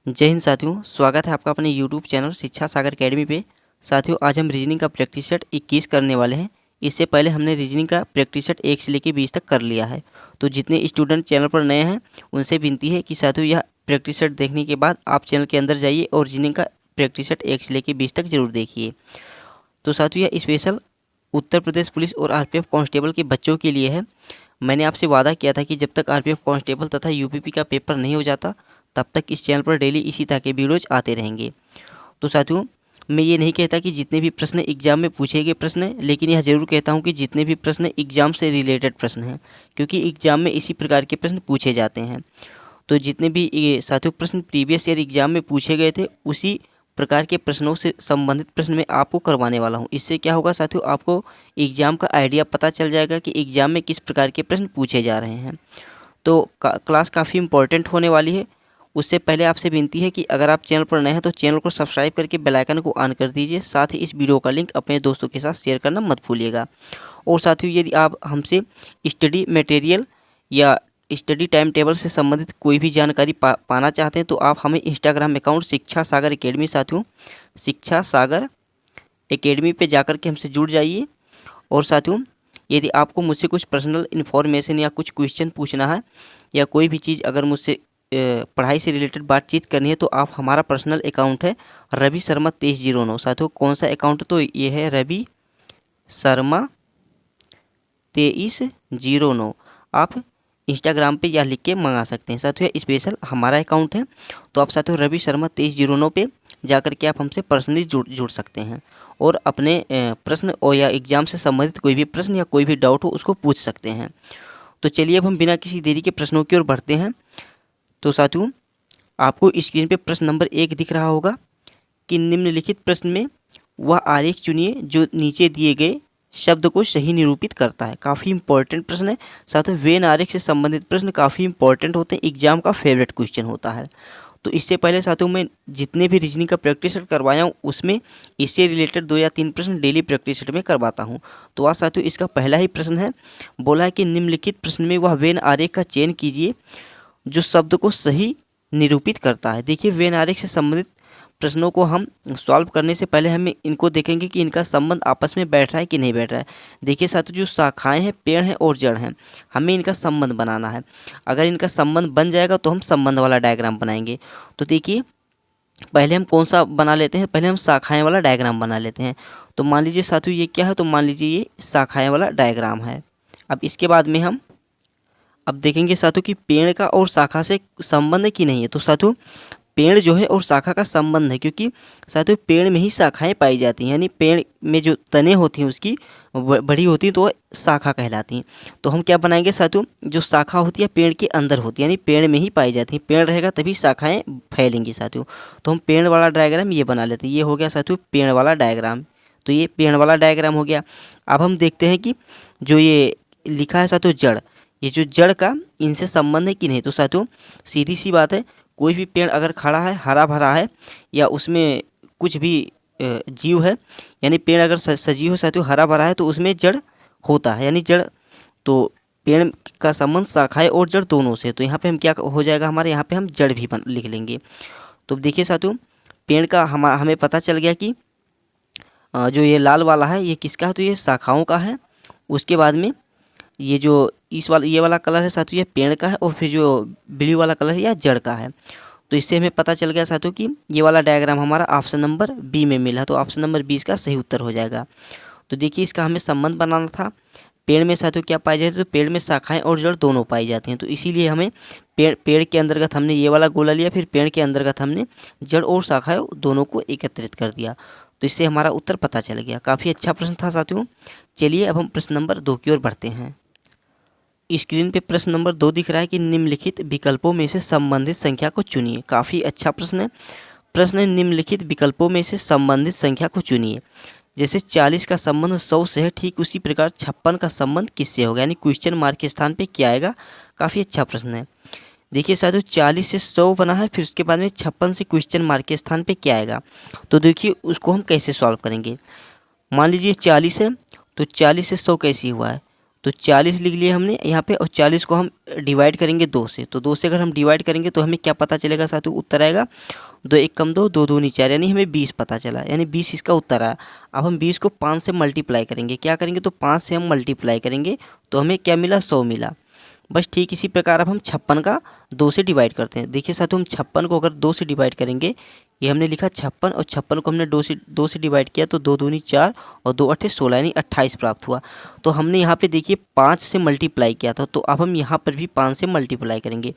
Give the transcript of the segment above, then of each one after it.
जय हिंद साथियों, स्वागत है आपका अपने YouTube चैनल शिक्षा सागर अकेडमी पे। साथियों, आज हम रीजनिंग का प्रैक्टिस सेट 21 करने वाले हैं। इससे पहले हमने रीजनिंग का प्रैक्टिस सेट 1 से लेकर 20 तक कर लिया है। तो जितने स्टूडेंट चैनल पर नए हैं उनसे विनती है कि साथियों यह प्रैक्टिस सेट देखने के बाद आप चैनल के अंदर जाइए और रीजनिंग का प्रैक्टिस सेट 1 से लेकर 20 तक जरूर देखिए। तो साथियों यह स्पेशल उत्तर प्रदेश पुलिस और RPF कांस्टेबल के बच्चों के लिए है। मैंने आपसे वादा किया था कि जब तक RPF कांस्टेबल तथा UPP का पेपर नहीं हो जाता तब तक इस चैनल पर डेली इसी तरह के वीडियोज आते रहेंगे। तो साथियों, मैं ये नहीं कहता कि जितने भी प्रश्न एग्जाम में पूछे गए प्रश्न हैं, लेकिन यह ज़रूर कहता हूँ कि जितने भी प्रश्न एग्जाम से रिलेटेड प्रश्न हैं, क्योंकि एग्जाम में इसी प्रकार के प्रश्न पूछे जाते हैं। तो जितने भी ये साथियों प्रश्न प्रीवियस ईयर एग्जाम में पूछे गए थे उसी प्रकार के प्रश्नों से संबंधित प्रश्न मैं आपको करवाने वाला हूं। इससे क्या होगा साथियों, आपको एग्जाम का आइडिया पता चल जाएगा कि एग्जाम में किस प्रकार के प्रश्न पूछे जा रहे हैं। तो क्लास काफ़ी इंपॉर्टेंट होने वाली है। उससे पहले आपसे विनती है कि अगर आप चैनल पर नए हैं तो चैनल को सब्सक्राइब करके बेल आइकन को ऑन कर दीजिए। साथ ही इस वीडियो का लिंक अपने दोस्तों के साथ शेयर करना मत भूलिएगा। और साथियों, यदि आप हमसे स्टडी मटेरियल या स्टडी टाइम टेबल से संबंधित कोई भी जानकारी पाना चाहते हैं तो आप हमें इंस्टाग्राम अकाउंट शिक्षा सागर अकेडमी, साथियों शिक्षा सागर अकेडमी पे जाकर के हमसे जुड़ जाइए। और साथियों, यदि आपको मुझसे कुछ पर्सनल इन्फॉर्मेशन या कुछ क्वेश्चन पूछना है या कोई भी चीज़ अगर मुझसे पढ़ाई से रिलेटेड बातचीत करनी है तो आप हमारा पर्सनल अकाउंट है रवि शर्मा 2309। साथियों कौन सा अकाउंट, तो ये है रवि शर्मा 2309। आप इंस्टाग्राम पे या लिख के मंगा सकते हैं। साथियों स्पेशल हमारा अकाउंट है, तो आप साथियों रवि शर्मा 2309 पे जाकर के आप हमसे पर्सनली जुड़ सकते हैं और अपने प्रश्न और या एग्ज़ाम से संबंधित कोई भी प्रश्न या कोई भी डाउट हो उसको पूछ सकते हैं। तो चलिए अब हम बिना किसी देरी के प्रश्नों की ओर बढ़ते हैं। तो साथियों, आपको स्क्रीन पे प्रश्न नंबर 1 दिख रहा होगा कि निम्नलिखित प्रश्न में वह आरेख चुनिए जो नीचे दिए गए शब्द को सही निरूपित करता है। काफ़ी इंपॉर्टेंट प्रश्न है साथियों। वेन आरेख से संबंधित प्रश्न काफ़ी इंपॉर्टेंट होते हैं, एग्जाम का फेवरेट क्वेश्चन होता है। तो इससे पहले साथियों मैं जितने भी रीजनिंग का प्रैक्टिस सेट करवाया हूँ उसमें इससे रिलेटेड 2 या 3 प्रश्न डेली प्रैक्टिस सेट में करवाता हूँ। तो आज साथियों इसका पहला ही प्रश्न है, बोला है कि निम्नलिखित प्रश्न में वह वेन आरेख का चयन कीजिए जो शब्द को सही निरूपित करता है। देखिए, वेन आरेख से संबंधित प्रश्नों को हम सॉल्व करने से पहले हम इनको देखेंगे कि इनका संबंध आपस में बैठ रहा है कि नहीं बैठ रहा है। देखिए साथियों, जो शाखाएं हैं, पेड़ हैं और जड़ हैं, हमें इनका संबंध बनाना है। अगर इनका संबंध बन जाएगा तो हम संबंध वाला डायग्राम बनाएंगे। तो देखिए, पहले हम कौन सा बना लेते हैं, पहले हम शाखाएँ वाला डायग्राम बना लेते हैं। तो मान लीजिए साथियों ये क्या है, तो मान लीजिए ये शाखाएँ वाला डायग्राम है। अब इसके बाद में हम अब देखेंगे साथियों कि पेड़ का और शाखा से संबंध है कि नहीं है। तो साथियों पेड़ जो है और शाखा का संबंध है, क्योंकि साथियों पेड़ में ही शाखाएं पाई जाती हैं, यानी पेड़ में जो तने होती हैं उसकी बड़ी होती हैं तो वह शाखा कहलाती हैं। तो हम क्या बनाएंगे साथियों, जो शाखा होती है पेड़ के अंदर होती है, यानी पेड़ में ही पाई जाती है। पेड़ रहेगा तभी शाखाएँ फैलेंगी साथियों। तो हम पेड़ वाला डायग्राम ये बना लेते हैं। ये हो गया साथियों पेड़ वाला डायग्राम। तो ये पेड़ वाला डायग्राम हो गया। अब हम देखते हैं कि जो ये लिखा है साथियों जड़, ये जो जड़ का इनसे संबंध है कि नहीं। तो साथियों सीधी सी बात है, कोई भी पेड़ अगर खड़ा है, हरा भरा है या उसमें कुछ भी जीव है, यानी पेड़ अगर सजीव है साथियों, हरा भरा है तो उसमें जड़ होता है, यानी जड़। तो पेड़ का संबंध शाखाएं और जड़ दोनों से। तो यहाँ पे हम क्या हो जाएगा, हमारे यहाँ पे हम जड़ भी लिख लेंगे। तो देखिए साथियों, पेड़ का हमें पता चल गया कि जो ये लाल वाला है ये किसका है, तो ये शाखाओं का है। उसके बाद में ये जो ये वाला कलर है साथियों ये पेड़ का है, और फिर जो ब्लू वाला कलर है यह जड़ का है। तो इससे हमें पता चल गया साथियों कि ये वाला डायग्राम हमारा ऑप्शन नंबर बी में मिला, तो ऑप्शन नंबर 20 का सही उत्तर हो जाएगा। तो देखिए, इसका हमें संबंध बनाना था। पेड़ में साथियों क्या पाई जाती है, तो पेड़ में शाखाएं और जड़ दोनों पाई जाती हैं। तो इसीलिए हमें पेड़ के अंतर्गत हमने ये वाला गोला लिया, फिर पेड़ के अंतर्गत हमने जड़ और शाखाएँ दोनों को एकत्रित कर दिया। तो इससे हमारा उत्तर पता चल गया। काफ़ी अच्छा प्रश्न था साथियों। चलिए अब हम प्रश्न नंबर 2 की ओर बढ़ते हैं। स्क्रीन पे प्रश्न नंबर 2 दिख रहा है कि निम्नलिखित विकल्पों में से संबंधित संख्या को चुनिए। काफ़ी अच्छा प्रश्न है। प्रश्न है निम्नलिखित विकल्पों में से संबंधित संख्या को चुनिए। जैसे 40 का संबंध 100 से है, ठीक उसी प्रकार 56 का संबंध किससे होगा, यानी क्वेश्चन मार्क के स्थान पे क्या आएगा। काफ़ी अच्छा प्रश्न है। देखिए साथियों 40 से 100 बना है, फिर उसके बाद में 56 से क्वेश्चन मार्क के स्थान पे क्या आएगा। तो देखिए उसको हम कैसे सॉल्व करेंगे। मान लीजिए 40 है, तो 40 से 100 कैसे हुआ है, तो 40 लिख लिए हमने यहाँ पे, और 40 को हम डिवाइड करेंगे 2 से। तो 2 से अगर हम डिवाइड करेंगे तो हमें क्या पता चलेगा साथियों, उत्तर आएगा 2 1 कम 2, 2 दूनी 4, यानी हमें 20 पता चला, यानी 20 इसका उत्तर आया। अब हम 20 को 5 से मल्टीप्लाई करेंगे, क्या करेंगे तो 5 से हम मल्टीप्लाई करेंगे तो हमें क्या मिला, 100 मिला। बस ठीक इसी प्रकार अब हम 56 का 2 से डिवाइड करते हैं। देखिए साथियों, हम 56 को अगर 2 से डिवाइड करेंगे, ये हमने लिखा 56 और 56 को हमने 2 से डिवाइड किया तो 2 दूनी 4 और 2 अट्ठे 16 यानी 28 प्राप्त हुआ। तो हमने यहाँ पे देखिए 5 से मल्टीप्लाई किया था, तो अब हम यहाँ पर भी 5 से मल्टीप्लाई करेंगे।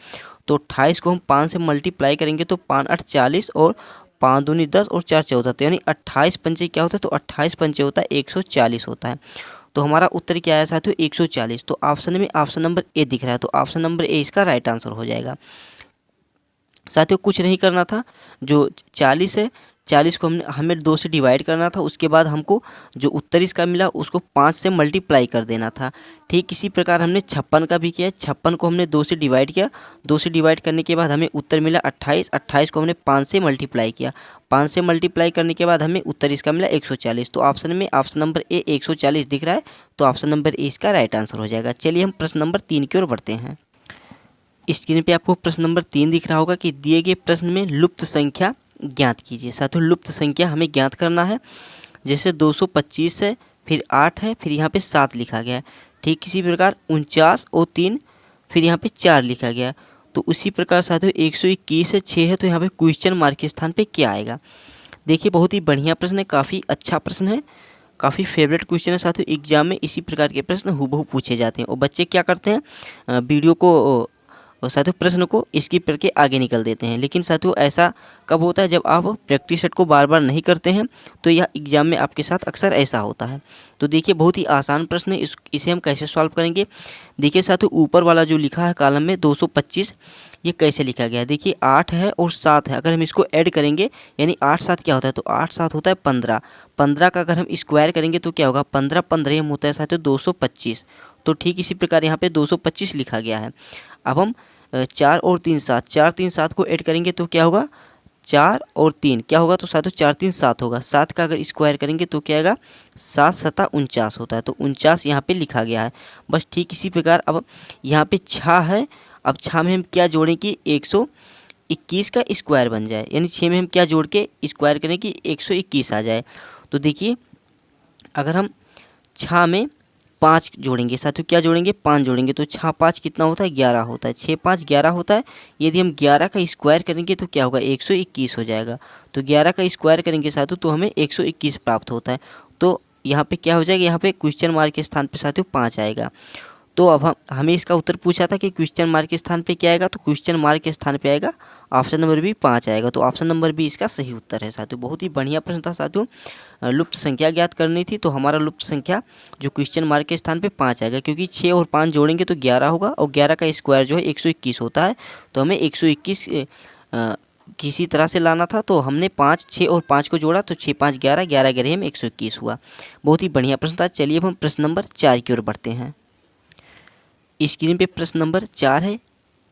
तो 28 को हम 5 से मल्टीप्लाई करेंगे तो 5 8 40 और 5 दूनी 10 और 4 14, तो यानी 28 पंचे क्या होता है, तो 28 पंचे होता है 140 होता है। तो हमारा उत्तर क्या आया साथियों, 140। तो ऑप्शन में ऑप्शन नंबर ए दिख रहा है, तो ऑप्शन नंबर ए इसका राइट आंसर हो जाएगा। साथियों कुछ नहीं करना था, जो 40 है 40 को हमें 2 से डिवाइड करना था, उसके बाद हमको जो उत्तर इसका मिला उसको 5 से मल्टीप्लाई कर देना था। ठीक इसी प्रकार हमने 56 का भी किया, 56 को हमने 2 से डिवाइड किया, 2 से डिवाइड करने के बाद हमें उत्तर मिला 28, 28 को हमने 5 से मल्टीप्लाई किया, 5 से मल्टीप्लाई करने के बाद हमें उत्तर इसका मिला 140। तो ऑप्शन में ऑप्शन नंबर ए 140 दिख रहा है, तो ऑप्शन नंबर ए इसका राइट आंसर हो जाएगा। चलिए हम प्रश्न नंबर 3 की ओर बढ़ते हैं। स्क्रीन पे आपको प्रश्न नंबर 3 दिख रहा होगा कि दिए गए प्रश्न में लुप्त संख्या ज्ञात कीजिए। साथियों लुप्त संख्या हमें ज्ञात करना है, जैसे 225 है, फिर 8 है, फिर यहाँ पे 7 लिखा गया है। ठीक इसी प्रकार 49 और 3, फिर यहाँ पे 4 लिखा गया। तो उसी प्रकार साथियों 121 है, 6 है, तो यहाँ पे क्वेश्चन मार्क के स्थान पे क्या आएगा। देखिए बहुत ही बढ़िया प्रश्न है, काफ़ी अच्छा प्रश्न है, काफ़ी फेवरेट क्वेश्चन है साथियों। एग्जाम में इसी प्रकार के प्रश्न हूबहू पूछे जाते हैं, और बच्चे क्या करते हैं, वीडियो को और साथियों प्रश्न को स्किप करके आगे निकल देते हैं। लेकिन साथियों ऐसा कब होता है, जब आप प्रैक्टिस सेट को बार बार नहीं करते हैं, तो यह एग्जाम में आपके साथ अक्सर ऐसा होता है। तो देखिए बहुत ही आसान प्रश्न है, इसे हम कैसे सॉल्व करेंगे। देखिए साथियों ऊपर वाला जो लिखा है कॉलम में 225, ये कैसे लिखा गया है। देखिए 8 है और 7 है, अगर हम इसको ऐड करेंगे यानी 8 7 क्या होता है, तो 8 7 होता है 15, 15 का अगर हम स्क्वायर करेंगे तो क्या होगा, 15 15 हम होता है साथियों 225। तो ठीक इसी प्रकार यहाँ पे 225 लिखा गया है। अब हम 4 और 3 7, 4 3 7 को ऐड करेंगे तो क्या होगा, 4 और 3 क्या होगा, तो साथियों 4 3 7 होगा। 7 का अगर स्क्वायर करेंगे तो क्या आएगा, 7 7 49 होता है। तो 49 यहाँ पे लिखा गया है। बस ठीक इसी प्रकार अब यहाँ पे 6 है, अब 6 में हम क्या जोड़ें कि 121 का स्क्वायर बन जाए, यानी 6 में हम क्या जोड़ के स्क्वायर करें कि 121 आ जाए। तो देखिए अगर हम 6 में 5 जोड़ेंगे साथियों, क्या जोड़ेंगे, 5 जोड़ेंगे, तो 6 5 कितना होता है, 11 होता है। 6 5 11 होता है। यदि हम 11 का स्क्वायर करेंगे तो क्या होगा, 121 हो जाएगा। तो 11 का स्क्वायर करेंगे साथियों तो हमें 121 प्राप्त होता है। तो यहाँ पे क्या हो जाएगा, यहाँ पे क्वेश्चन मार्क के स्थान पे साथियों 5 आएगा। तो अब हमें इसका उत्तर पूछा था कि क्वेश्चन मार्क के स्थान पे क्या आएगा, तो क्वेश्चन मार्क के स्थान पे आएगा ऑप्शन नंबर बी 5 आएगा। तो ऑप्शन नंबर बी इसका सही उत्तर है साथियों। बहुत ही बढ़िया प्रश्न था साथियों, लुप्त संख्या ज्ञात करनी थी, तो हमारा लुप्त संख्या जो क्वेश्चन मार्क के स्थान पे 5 आएगा, क्योंकि 6 और 5 जोड़ेंगे तो 11 होगा, और 11 का स्क्वायर जो है 121 होता है। तो हमें 121 किसी तरह से लाना था, तो हमने 5 6 और 5 को जोड़ा, तो 6 5 11, 11 11 में 121 हुआ। बहुत ही बढ़िया प्रश्न था। चलिए अब हम प्रश्न नंबर 4 की ओर बढ़ते हैं। स्क्रीन पे प्रश्न नंबर 4 है।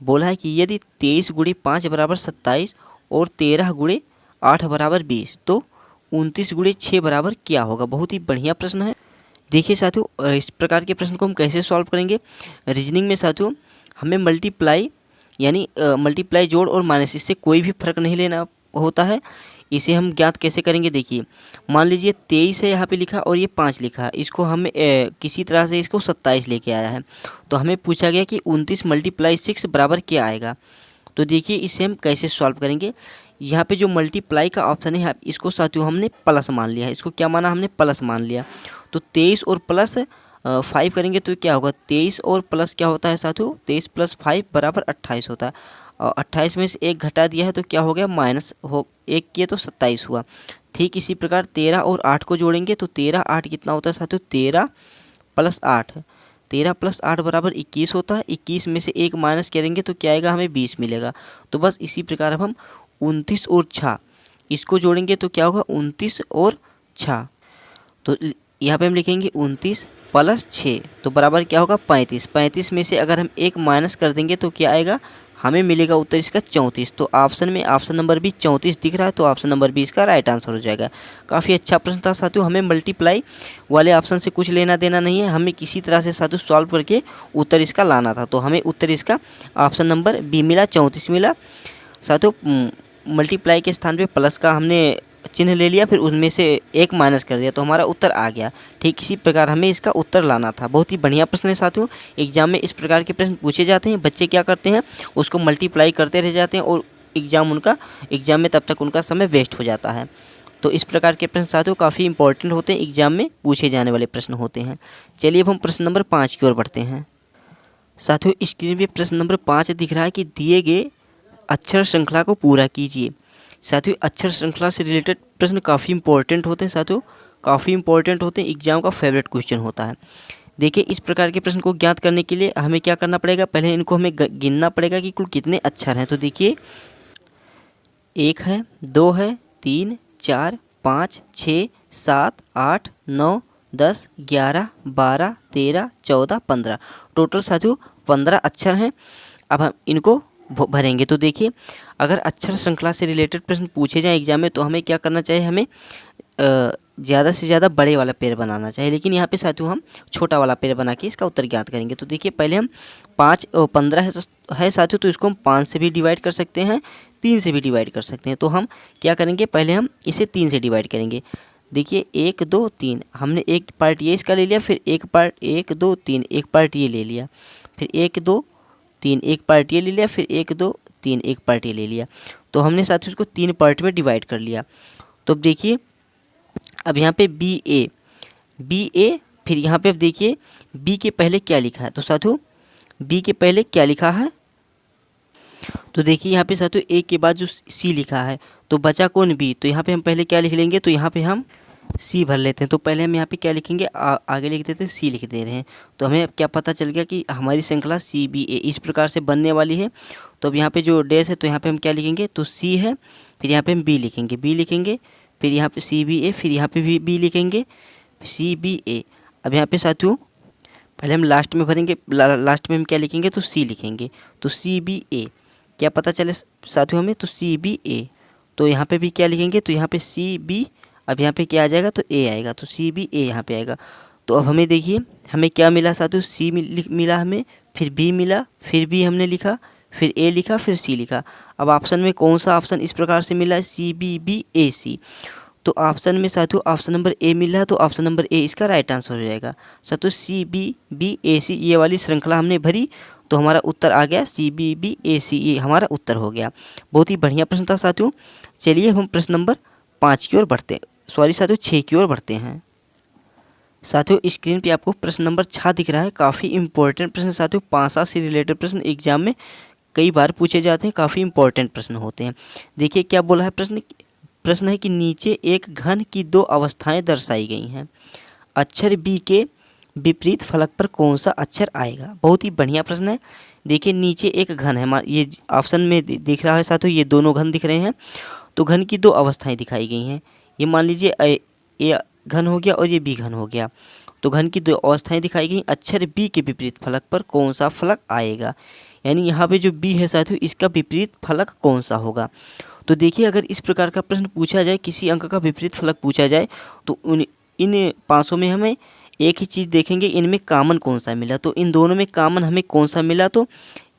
बोला है कि यदि 23 गुणे 5 बराबर 27 और 13 गुणे 8 बराबर 20, तो 29 गुणे 6 बराबर क्या होगा। बहुत ही बढ़िया प्रश्न है। देखिए साथियों इस प्रकार के प्रश्न को हम कैसे सॉल्व करेंगे। रीजनिंग में साथियों हमें मल्टीप्लाई यानी मल्टीप्लाई जोड़ और माइनस, इससे कोई भी फर्क नहीं लेना होता है। इसे हम ज्ञात कैसे करेंगे, देखिए मान लीजिए 23 है यहाँ पे लिखा और ये 5 लिखा है, इसको हमें किसी तरह से इसको 27 लेके आया है। तो हमें पूछा गया कि 29 मल्टीप्लाई 6 बराबर क्या आएगा। तो देखिए इसे हम कैसे सॉल्व करेंगे। यहाँ पे जो मल्टीप्लाई का ऑप्शन है इसको साथियों हमने प्लस मान लिया है। इसको क्या माना, हमने प्लस मान लिया। तो 23 और प्लस 5 करेंगे तो क्या होगा, 23 और प्लस क्या होता है साथियों, 23 प्लस 5 बराबर 28 होता है। और 28 में से 1 घटा दिया है तो क्या हो गया, माइनस हो 1 किए तो 27 हुआ। ठीक इसी प्रकार 13 और 8 को जोड़ेंगे तो 13 8 कितना होता है साथियों, 13 प्लस 8, 13 प्लस 8 बराबर 21 होता है। 21 में से 1 माइनस करेंगे तो क्या आएगा, हमें 20 मिलेगा। तो बस इसी प्रकार अब हम 29 और 6 इसको जोड़ेंगे तो क्या होगा, 29 और 6, तो यहाँ पे हम लिखेंगे 29 प्लस 6 तो बराबर क्या होगा 35। 35 में से अगर हम 1 माइनस कर देंगे तो क्या आएगा, हमें मिलेगा उत्तर इसका 34। तो ऑप्शन में ऑप्शन नंबर बी 34 दिख रहा है, तो ऑप्शन नंबर बी इसका राइट आंसर हो जाएगा। काफ़ी अच्छा प्रश्न था साथियों। हमें मल्टीप्लाई वाले ऑप्शन से कुछ लेना देना नहीं है, हमें किसी तरह से साथियों सॉल्व करके उत्तर इसका लाना था। तो हमें उत्तर इसका ऑप्शन नंबर बी मिला, 34 मिला साथियों। मल्टीप्लाई के स्थान पे प्लस का हमने चिन्ह ले लिया, फिर उनमें से एक माइनस कर दिया, तो हमारा उत्तर आ गया। ठीक इसी प्रकार हमें इसका उत्तर लाना था। बहुत ही बढ़िया प्रश्न है साथियों। एग्जाम में इस प्रकार के प्रश्न पूछे जाते हैं। बच्चे क्या करते हैं, उसको मल्टीप्लाई करते रह जाते हैं और एग्जाम में तब तक उनका समय वेस्ट हो जाता है। तो इस प्रकार के प्रश्न साथियों काफ़ी इंपॉर्टेंट होते हैं, एग्जाम में पूछे जाने वाले प्रश्न होते हैं। चलिए अब हम प्रश्न नंबर 5 की ओर बढ़ते हैं। साथियों स्क्रीन पे प्रश्न नंबर 5 दिख रहा है कि दिए गए अक्षर श्रृंखला को पूरा कीजिए। साथियों अक्षर श्रृंखला से रिलेटेड प्रश्न काफ़ी इंपॉर्टेंट होते हैं साथियों, काफ़ी इंपॉर्टेंट होते हैं, एग्जाम का फेवरेट क्वेश्चन होता है। देखिए इस प्रकार के प्रश्न को ज्ञात करने के लिए हमें क्या करना पड़ेगा, पहले इनको हमें गिनना पड़ेगा कि कुल कितने अक्षर हैं। तो देखिए 1 है, 2 है, 3, 4, 5, 6, 7, 8, 9, 10, 11, 12, 13, 14, 15, टोटल साथियों 15 अक्षर हैं। अब हम इनको भरेंगे। तो देखिए अगर अक्षर श्रृंखला से रिलेटेड प्रश्न पूछे जाएं एग्जाम में, तो हमें क्या करना चाहिए, हमें ज़्यादा से ज़्यादा बड़े वाला पेड़ बनाना चाहिए। लेकिन यहाँ पे साथियों हम छोटा वाला पेड़ बना के इसका उत्तर ज्ञात करेंगे। तो देखिए पहले हम 15 है साथियों, तो इसको हम 5 से भी डिवाइड कर सकते हैं, 3 से भी डिवाइड कर सकते हैं। तो हम क्या करेंगे, पहले हम इसे 3 से डिवाइड करेंगे। देखिए 1, 2, 3, हमने एक पार्ट ये इसका ले लिया, फिर एक पार्ट 1, 2, 3 एक पार्ट ये ले लिया, फिर 1, 2, 3 एक पार्ट ये ले लिया, फिर 1, 2, 3 एक पार्ट ये ले लिया। तो हमने साथियों इसको 3 पार्ट में डिवाइड कर लिया। तो अब देखिए अब यहाँ पे बी ए, फिर यहाँ पे अब देखिए बी के पहले क्या लिखा है। तो साथियों बी के पहले क्या लिखा है, तो देखिए यहाँ पे साथियों ए के बाद जो सी लिखा है, तो बचा कौन बी। तो यहाँ पे हम पहले क्या लिख लेंगे, तो यहाँ पे हम सी भर लेते हैं। तो पहले हम यहाँ पे क्या लिखेंगे, आगे लिख देते हैं सी लिख दे रहे हैं। तो हमें अब क्या पता चल गया कि हमारी श्रृंखला CBA इस प्रकार से बनने वाली है। तो अब यहाँ पे जो डैश है, तो यहाँ पे हम क्या लिखेंगे, तो सी है, फिर यहाँ पे हम बी लिखेंगे, फिर यहाँ पे CBA, फिर यहाँ पे भी बी लिखेंगे, CBA। अब यहाँ पे साथियों पहले हम लास्ट में भरेंगे, लास्ट में हम क्या लिखेंगे, तो सी लिखेंगे। तो CBA क्या पता चले साथियों हमें, तो CBA। तो यहाँ पे भी क्या लिखेंगे, तो यहाँ पे CB, अब यहाँ पे क्या आ जाएगा, तो A आएगा, तो CBA यहाँ पे आएगा। तो अब हमें देखिए हमें क्या मिला साथियों, सी मिला हमें, फिर बी मिला, फिर बी हमने लिखा, फिर ए लिखा, फिर सी लिखा। अब ऑप्शन में कौन सा ऑप्शन इस प्रकार से मिला है, CBBAC। तो ऑप्शन में साथियों ऑप्शन नंबर ए मिला है, तो ऑप्शन नंबर ए इसका राइट आंसर हो जाएगा। साथियों CBBAC ये वाली श्रृंखला हमने भरी, तो हमारा उत्तर आ गया CBBAC, ये हमारा उत्तर हो गया। बहुत ही बढ़िया प्रश्न था साथियों। चलिए हम प्रश्न नंबर 5 की ओर बढ़ते हैं, सॉरी साथियों 6 की ओर बढ़ते हैं। साथियों स्क्रीन पे आपको प्रश्न नंबर 6 दिख रहा है। काफ़ी इंपॉर्टेंट प्रश्न साथियों, 5 से रिलेटेड प्रश्न एग्जाम में कई बार पूछे जाते हैं, काफ़ी इंपॉर्टेंट प्रश्न होते हैं। देखिए क्या बोला है प्रश्न है कि नीचे एक घन की 2 अवस्थाएं दर्शाई गई हैं, अक्षर बी के विपरीत फलक पर कौन सा अक्षर आएगा। बहुत ही बढ़िया प्रश्न है। देखिए नीचे एक घन है, ये ऑप्शन में दिख रहा है साथियों, ये दोनों घन दिख रहे हैं। तो घन की 2 अवस्थाएं दिखाई गई हैं। ये मान लीजिए ए घन हो गया और ये बी घन हो गया। तो घन की 2 अवस्थाएं दिखाई गई, अक्षर बी के विपरीत फलक पर कौन सा फलक आएगा। यानी यहाँ पे जो बी है साथियों, इसका विपरीत फलक कौन सा होगा। तो देखिए अगर इस प्रकार का प्रश्न पूछा जाए, किसी अंक का विपरीत फलक पूछा जाए, तो इन 500 में हमें एक ही चीज़ देखेंगे, इनमें कॉमन कौन सा मिला। तो इन दोनों में कॉमन हमें कौन सा मिला, तो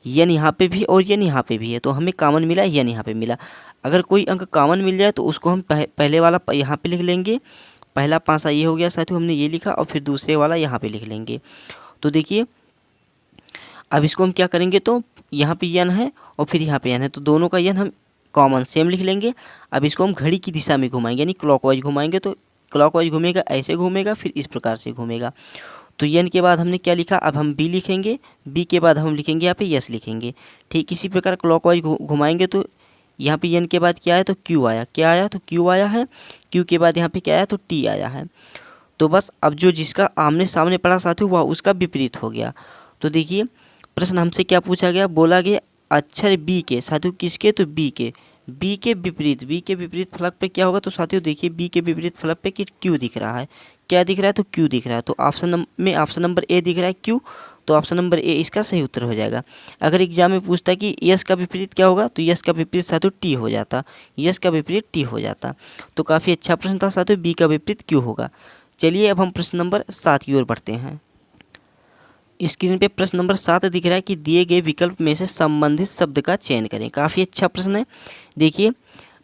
यन यहाँ पे भी और यन यहाँ पे भी है, तो हमें कॉमन मिला यन यहाँ पे मिला। अगर कोई अंक कॉमन मिल जाए तो उसको हम पहले वाला यहाँ पे लिख लेंगे, पहला पासा ये हो गया साथियों, हमने ये लिखा, और फिर दूसरे वाला यहाँ पे लिख लेंगे। तो देखिए अब इसको हम क्या करेंगे, तो यहाँ पे यन है और फिर यहाँ पे यन है, तो दोनों का यन हम कॉमन सेम लिख लेंगे। अब इसको हम घड़ी की दिशा में घुमाएंगे, यानी क्लॉकवाइज घुमाएंगे। तो क्लॉकवाइज घूमेगा, ऐसे घूमेगा, फिर इस प्रकार से घूमेगा। तो यन के बाद हमने क्या लिखा, अब हम बी लिखेंगे, बी के बाद हम लिखेंगे यहाँ पे यस लिखेंगे। ठीक इसी प्रकार क्लॉकवाइज घुमाएंगे, तो यहाँ पे यन के बाद क्या आया, तो क्यू आया, क्या आया, तो क्यू आया है। क्यू के बाद यहाँ पे क्या आया, तो टी आया है। तो बस अब जो जिसका आमने सामने पड़ा साथियों, वह उसका विपरीत हो गया। तो देखिए प्रश्न हमसे क्या पूछा गया, बोला गया अक्षर बी के साथियों, किसके, तो बी के विपरीत फलक पे क्या होगा। तो साथियों देखिए बी के विपरीत फलक पे कि क्यू दिख रहा है, क्या दिख रहा है, तो क्यू दिख रहा है। तो ऑप्शन में ऑप्शन नंबर ए दिख रहा है क्यू। तो ऑप्शन नंबर ए इसका सही उत्तर हो जाएगा। अगर एग्जाम में पूछता कि यस का विपरीत क्या होगा, तो यस का विपरीत साथियों टी हो जाता, यस का विपरीत टी हो जाता। तो काफ़ी अच्छा प्रश्न था साथियों, बी का विपरीत क्यों होगा। चलिए अब हम प्रश्न नंबर 7 की ओर बढ़ते हैं। स्क्रीन पे प्रश्न नंबर 7 दिख रहा है कि दिए गए विकल्प में से संबंधित शब्द का चयन करें। काफ़ी अच्छा प्रश्न है। देखिए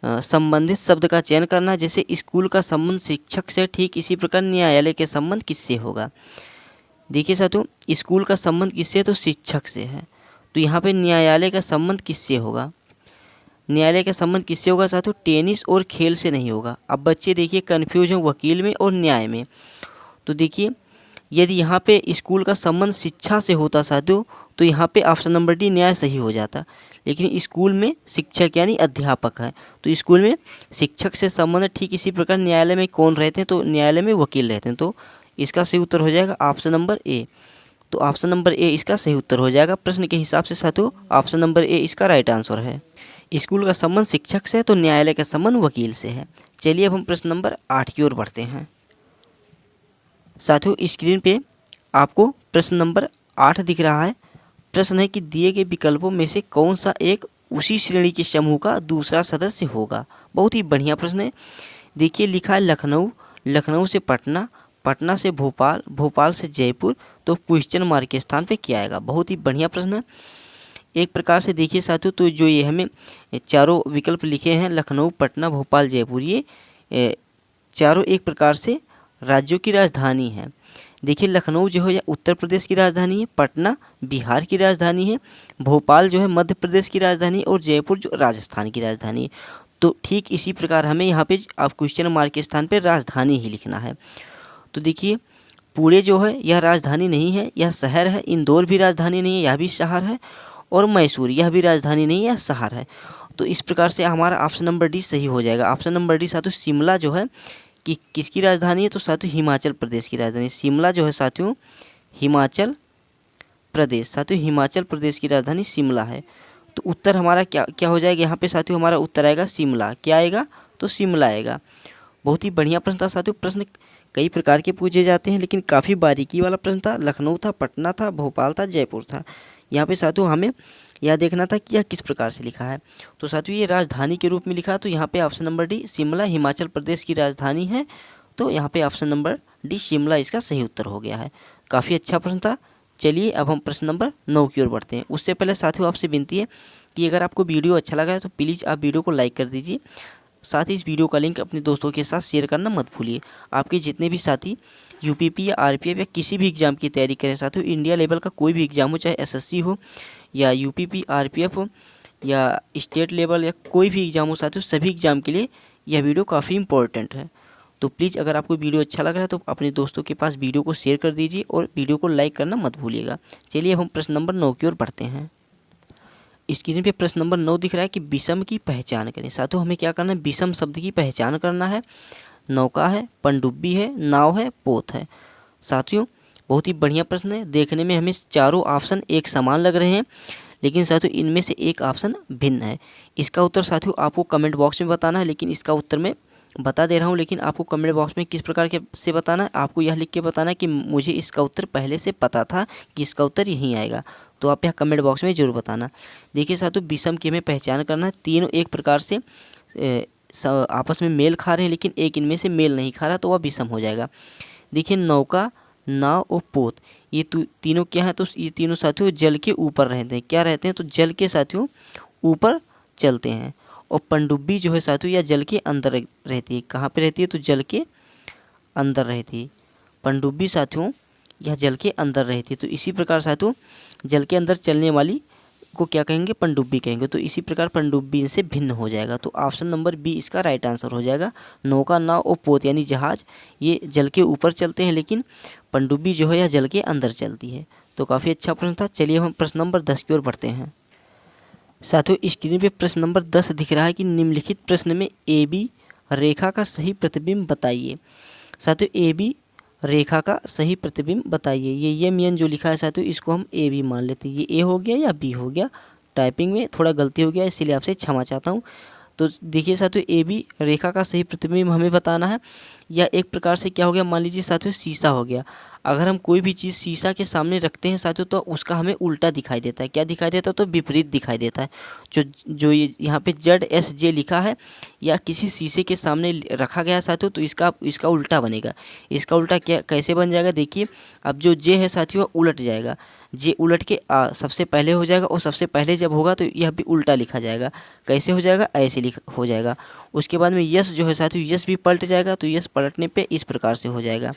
संबंधित शब्द का चयन करना, जैसे स्कूल का संबंध शिक्षक से, ठीक इसी प्रकार न्यायालय के संबंध किससे होगा। देखिए साथियों, स्कूल का संबंध किससे, तो शिक्षक से है। तो यहाँ पे न्यायालय का संबंध किससे होगा, न्यायालय का संबंध किससे होगा साथियों, टेनिस और खेल से नहीं होगा। अब बच्चे देखिए कन्फ्यूज हैं वकील में और न्याय में। तो देखिए यदि यहाँ पे स्कूल का संबंध शिक्षा से होता साथियों, तो यहाँ पे ऑप्शन नंबर डी न्याय सही हो जाता। लेकिन स्कूल में शिक्षक यानी अध्यापक है, तो स्कूल में शिक्षक से संबंध, ठीक इसी प्रकार न्यायालय में कौन रहते हैं, तो न्यायालय में वकील रहते हैं। तो इसका सही उत्तर हो जाएगा ऑप्शन नंबर ए। तो ऑप्शन नंबर ए इसका सही उत्तर हो जाएगा। प्रश्न के हिसाब से साथियों ऑप्शन नंबर ए इसका राइट आंसर है। स्कूल का संबंध शिक्षक से है, तो न्यायालय का संबंध वकील से है। चलिए अब हम प्रश्न नंबर 8 की ओर बढ़ते हैं। साथियों स्क्रीन पे आपको प्रश्न नंबर 8 दिख रहा है। प्रश्न है कि दिए गए विकल्पों में से कौन सा एक उसी श्रेणी के समूह का दूसरा सदस्य होगा। बहुत ही बढ़िया प्रश्न है। देखिए लिखा है लखनऊ, लखनऊ से पटना, पटना से भोपाल, भोपाल से जयपुर, तो क्वेश्चन मार्क के स्थान पे क्या आएगा। बहुत ही बढ़िया प्रश्न है। एक प्रकार से देखिए साथियों, तो जो ये हमें चारों विकल्प लिखे हैं लखनऊ, पटना, भोपाल, जयपुर, ये चारों एक प्रकार से राज्यों की राजधानी है। देखिए लखनऊ जो है उत्तर प्रदेश की राजधानी है, पटना बिहार की राजधानी है, भोपाल जो है मध्य प्रदेश की राजधानी, और जयपुर जो राजस्थान की राजधानी है। तो ठीक इसी प्रकार हमें यहाँ पे आप क्वेश्चन मार्क के स्थान पे राजधानी ही लिखना है। तो देखिए पुणे जो है यह राजधानी नहीं है, यह शहर है। इंदौर भी राजधानी नहीं है, यह भी शहर है। और मैसूर यह भी राजधानी नहीं है, यह शहर है। तो इस प्रकार से हमारा ऑप्शन नंबर डी सही हो जाएगा। ऑप्शन नंबर डी साथियों शिमला जो है कि किसकी राजधानी है, तो साथियों हिमाचल प्रदेश की राजधानी। शिमला जो है साथियों हिमाचल प्रदेश, साथियों हिमाचल प्रदेश की राजधानी शिमला है। तो उत्तर हमारा क्या क्या हो जाएगा यहाँ पे साथियों, हमारा उत्तर आएगा शिमला। क्या आएगा, तो शिमला आएगा। बहुत ही बढ़िया प्रश्न था साथियों। प्रश्न कई प्रकार के पूछे जाते हैं, लेकिन काफ़ी बारीकी वाला प्रश्न था। लखनऊ था, पटना था, भोपाल था, जयपुर था। यहाँ पे साथियों हमें यह देखना था कि यह किस प्रकार से लिखा है। तो साथियों ये राजधानी के रूप में लिखा है, तो यहाँ पे option number D Shimla Himachal Pradesh की राजधानी है। तो यहाँ पे ऑप्शन नंबर डी शिमला इसका सही उत्तर हो गया है। काफ़ी अच्छा प्रश्न था। चलिए अब हम प्रश्न नंबर 9 की ओर बढ़ते हैं। उससे पहले साथियों आपसे विनती है कि अगर आपको वीडियो अच्छा लगा है तो प्लीज़ आप वीडियो को लाइक कर दीजिए। साथ ही इस वीडियो का लिंक अपने दोस्तों के साथ शेयर करना मत भूलिए। आपके जितने भी साथी यूपीपी या आरपीएफ या किसी भी एग्ज़ाम की तैयारी करें साथियों, इंडिया लेवल का कोई भी एग्ज़ाम हो, चाहे एसएससी हो या यूपीपी आरपीएफ हो या स्टेट लेवल या कोई भी एग्ज़ाम हो साथियों, सभी एग्ज़ाम के लिए यह वीडियो काफ़ी इंपॉर्टेंट है। तो प्लीज़ अगर आपको वीडियो अच्छा लग रहा है तो अपने दोस्तों के पास वीडियो को शेयर कर दीजिए और वीडियो को लाइक करना मत भूलिएगा। चलिए अब हम प्रश्न नंबर 9 की ओर बढ़ते हैं। स्क्रीन पे प्रश्न नंबर 9 दिख रहा है कि विषम की पहचान करें। साथियों हमें क्या करना है, विषम शब्द की पहचान करना है। नौका है, पनडुब्बी है, नाव है, पोत है। साथियों बहुत ही बढ़िया प्रश्न है। देखने में हमें चारों ऑप्शन एक समान लग रहे हैं, लेकिन साथियों इनमें से एक ऑप्शन भिन्न है। इसका उत्तर साथियों आपको कमेंट बॉक्स में बताना है, लेकिन इसका उत्तर मैं बता दे रहा हूँ, लेकिन आपको कमेंट बॉक्स में किस प्रकार के से बताना है, आपको यह लिख के बताना है कि मुझे इसका उत्तर पहले से पता था कि इसका उत्तर यहीं आएगा। तो आप यह कमेंट बॉक्स में ज़रूर बताना। देखिए साथियों विषम की हमें पहचान करना है। तीनों एक प्रकार से आपस में मेल खा रहे हैं, लेकिन एक इनमें से मेल नहीं खा रहा, तो वह विषम हो जाएगा। देखिए नौका, नाव और पोत ये तीनों क्या है, तो ये तीनों साथियों जल के ऊपर रहते हैं। क्या रहते हैं, तो जल के साथियों ऊपर चलते हैं। और पनडुब्बी जो है साथियों यह जल के अंदर रहती है। कहाँ पे रहती है, तो जल के अंदर रहती है। पनडुब्बी साथियों यह जल के अंदर रहती है। तो इसी प्रकार साथियों जल के अंदर चलने वाली को क्या कहेंगे, पनडुब्बी कहेंगे। तो इसी प्रकार पनडुब्बी से भिन्न हो जाएगा। तो ऑप्शन नंबर बी इसका राइट आंसर हो जाएगा। नौका, नाव और पोत यानी जहाज ये जल के ऊपर चलते हैं, लेकिन पनडुब्बी जो है यह जल के अंदर चलती है। तो काफ़ी अच्छा प्रश्न था। चलिए हम प्रश्न नंबर 10 की ओर बढ़ते हैं। साथियों स्क्रीन पे प्रश्न नंबर 10 दिख रहा है कि निम्नलिखित प्रश्न में ए बी रेखा का सही प्रतिबिंब बताइए। साथियों ए बी रेखा का सही प्रतिबिंब बताइए। ये एम एन जो लिखा है साथियों इसको हम ए बी मान लेते हैं। ये ए हो गया या बी हो गया, टाइपिंग में थोड़ा गलती हो गया, इसीलिए आपसे क्षमा चाहता हूँ। तो देखिए साथियों ए बी रेखा का सही प्रतिबिंब हमें बताना है। या एक प्रकार से क्या हो गया, मान लीजिए साथियों शीशा हो गया। अगर हम कोई भी चीज़ शीशा के सामने रखते हैं साथियों तो उसका हमें उल्टा दिखाई देता है। क्या दिखाई देता है? तो विपरीत दिखाई देता है। जो ये यहाँ पे ZSJ लिखा है या किसी शीशे के सामने रखा गया है साथियों तो इसका उल्टा बनेगा। इसका उल्टा क्या कैसे बन जाएगा? देखिए, अब जो J है साथियों उलट जाएगा। J उलट के सबसे पहले हो जाएगा और सबसे पहले जब होगा तो यह भी उल्टा लिखा जाएगा। कैसे हो जाएगा? ऐसे हो जाएगा। उसके बाद में यस जो है साथियों यस भी पलट जाएगा, तो यस पलटने पे इस प्रकार से हो जाएगा।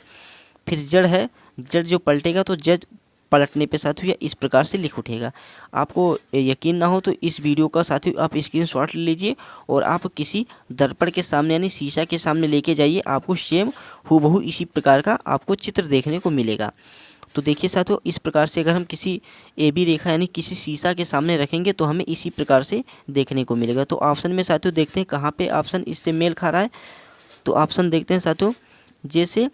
फिर जड़ है, जड़ जो पलटेगा तो जज पलटने पे साथियों या इस प्रकार से लिख उठेगा। आपको यकीन ना हो तो इस वीडियो का साथियों आप स्क्रीनशॉट ले लीजिए और आप किसी दर्पण के सामने यानी शीशा के सामने लेके जाइए, आपको सेम हूबहू इसी प्रकार का आपको चित्र देखने को मिलेगा। तो देखिए साथियों, इस प्रकार से अगर हम किसी AB रेखा यानी किसी शीशा के सामने रखेंगे तो हमें इसी प्रकार से देखने को मिलेगा। तो ऑप्शन में साथियों देखते हैं कहाँ पे ऑप्शन इससे मेल खा रहा है। तो ऑप्शन देखते हैं साथियों, जैसे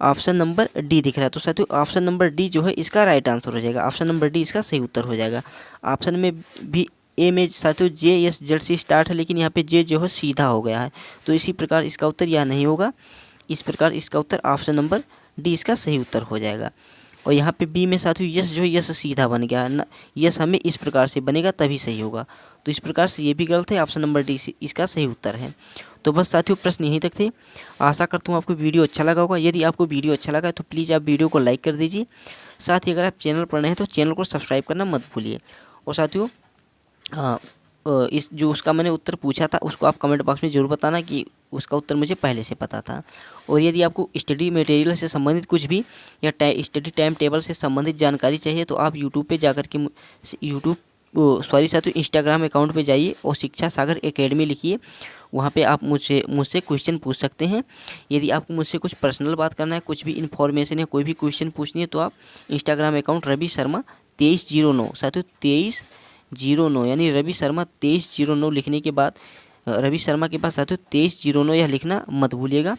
ऑप्शन नंबर डी दिख रहा है तो साथियों ऑप्शन नंबर डी जो है इसका राइट आंसर हो जाएगा। ऑप्शन नंबर डी इसका सही उत्तर हो जाएगा। ऑप्शन में भी ए में साथियों JS जड़ से स्टार्ट है, लेकिन यहाँ पे J जो है सीधा हो गया है, तो इसी प्रकार इसका उत्तर यह नहीं होगा। इस प्रकार इसका उत्तर ऑप्शन नंबर डी इसका सही उत्तर हो जाएगा। और यहाँ पे बी में साथियों यस जो है यस सीधा बन गया है ना, यस हमें इस प्रकार से बनेगा तभी सही होगा। तो इस प्रकार से ये भी गलत है, ऑप्शन नंबर डी इसका सही उत्तर है। तो बस साथियों प्रश्न यहीं तक थे। आशा करता हूँ आपको वीडियो अच्छा लगा होगा। यदि आपको वीडियो अच्छा लगा तो प्लीज़ आप वीडियो को लाइक कर दीजिए। साथ ही अगर आप चैनल पर नए हैं तो चैनल को सब्सक्राइब करना मत भूलिए। और साथियों इस जो उसका मैंने उत्तर पूछा था उसको आप कमेंट बॉक्स में ज़रूर बताना कि उसका उत्तर मुझे पहले से पता था। और यदि आपको स्टडी मटेरियल से संबंधित कुछ भी या स्टडी टाइम टेबल से संबंधित जानकारी चाहिए तो आप यूट्यूब पे जाकर के साथियों इंस्टाग्राम अकाउंट पे जाइए और शिक्षा सागर एकेडमी लिखिए। वहाँ पे आप मुझसे क्वेश्चन पूछ सकते हैं। यदि आपको मुझसे कुछ पर्सनल बात करना है, कुछ भी इन्फॉर्मेशन या कोई भी क्वेश्चन पूछनी है तो आप इंस्टाग्राम अकाउंट रवि शर्मा 2309 साथियों 2309 यानी रवि शर्मा 2309 लिखने के बाद रवि शर्मा के पास साथियों 2309 यह लिखना मत भूलिएगा।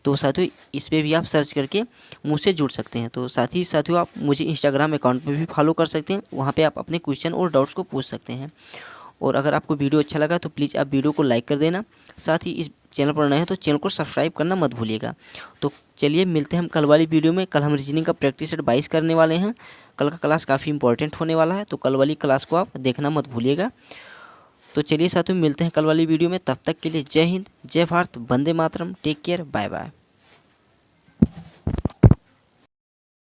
तो साथियों इस पे भी आप सर्च करके मुझसे जुड़ सकते हैं। तो साथ ही साथियों आप मुझे इंस्टाग्राम अकाउंट पे भी फॉलो कर सकते हैं, वहाँ पे आप अपने क्वेश्चन और डाउट्स को पूछ सकते हैं। और अगर आपको वीडियो अच्छा लगा तो प्लीज़ आप वीडियो को लाइक कर देना। साथ ही इस चैनल पर नए हैं तो चैनल को सब्सक्राइब करना मत भूलिएगा। तो चलिए मिलते हैं हम कल वाली वीडियो में। कल हम रीजनिंग का प्रैक्टिस सेट 22 करने वाले हैं। कल का क्लास काफ़ी इंपॉर्टेंट होने वाला है, तो कल वाली क्लास को आप देखना मत भूलिएगा। तो चलिए साथियों मिलते हैं कल वाली वीडियो में। तब तक के लिए जय हिंद, जय Bharat, Vande Mataram, take care, bye bye.